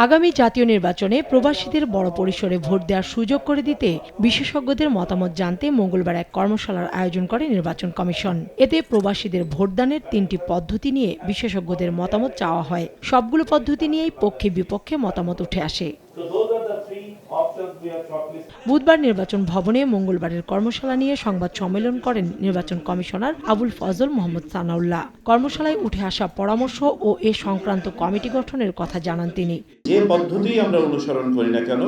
আগামী জাতীয় নির্বাচনে প্রবাসীদের বড় পরিসরে ভোট দেওয়ার সুযোগ করে দিতে বিশেষজ্ঞদের মতামত জানতে মঙ্গলবার এক কর্মশালার আয়োজন করে নির্বাচন কমিশন। এতে প্রবাসীদের ভোটদানের 3টি পদ্ধতি নিয়ে বিশেষজ্ঞদের মতামত চাওয়া হয়। সবগুলো পদ্ধতি নিয়েই পক্ষে বিপক্ষে মতামত উঠে আসে। বুধবার নির্বাচন ভবনে মঙ্গলবারের কর্মশালা নিয়ে সংবাদ সম্মেলন করেন নির্বাচন কমিশনার আবুল ফজল মোহাম্মদ সানাউল্লাহ। কর্মশালায় উঠে আসা পরামর্শ ও এ সংক্রান্ত কমিটি গঠনের কথা জানান তিনি। যে পদ্ধতি আমরা অনুসরণ করি না কেন,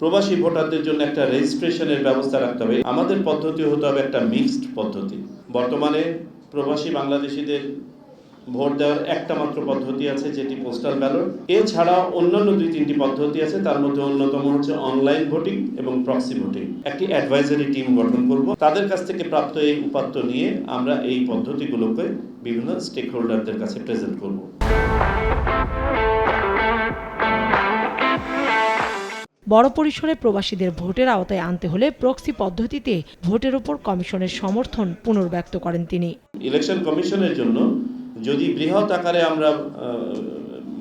প্রবাসী ভোটারদের জন্য একটা রেজিস্ট্রেশনের ব্যবস্থা রাখতে হবে। আমাদের পদ্ধতি হতে হবে একটা মিক্সড পদ্ধতি। বর্তমানে প্রবাসী বাংলাদেশিদের ভোট দেওয়ার একটা মাত্র পদ্ধতি আছে, যেটি পোস্টাল ব্যালট। এছাড়া অন্যান্য 2-3টি পদ্ধতি আছে, তার মধ্যে অন্যতম হচ্ছে অনলাইন ভোটিং এবং প্রক্সি ভোটিং। একটি অ্যাডভাইজারি টিম গঠন করব, তাদের কাছ থেকে প্রাপ্ত এই উপাত্ত নিয়ে আমরা এই পদ্ধতিগুলোকে বিভিন্ন স্টেক হোল্ডারদের কাছে প্রেজেন্ট করব। বড় পরিসরে প্রবাসীদের ভোটের আওতায় আনতে হলে প্রক্সি পদ্ধতিতে ভোটের ওপর কমিশনের সমর্থন পুনর্ব্যক্ত করেন তিনি। ইলেকশন কমিশনের জন্য যদি বৃহৎ আকারে আমরা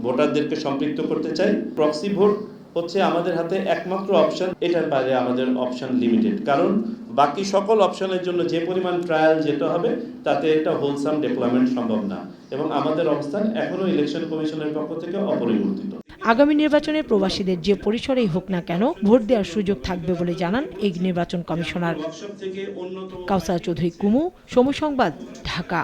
ভোটারদেরকে সম্পৃক্ত করতে চাই, প্রক্সি ভোট হচ্ছে আমাদের হাতে একমাত্র অপশন। এটার বাইরে আমাদের অপশন লিমিটেড, কারণ বাকি সকল অপশনের জন্য যে পরিমাণ ট্রায়াল যেতে হবে তাতে একটা হোলসাম ডেপ্লয়মেন্ট সম্ভব না, এবং আমাদের অবস্থান এখনো ইলেকশন কমিশনের পক্ষ থেকে অপরিবর্তিত। আগামী নির্বাচনে প্রবাসীদের যে পরিসরেই হোক না কেন ভোট দেওয়ার সুযোগ থাকবে বলে জানান এই নির্বাচন কমিশনার। কাউসার চৌধুরী কুমু, সময় সংবাদ, ঢাকা।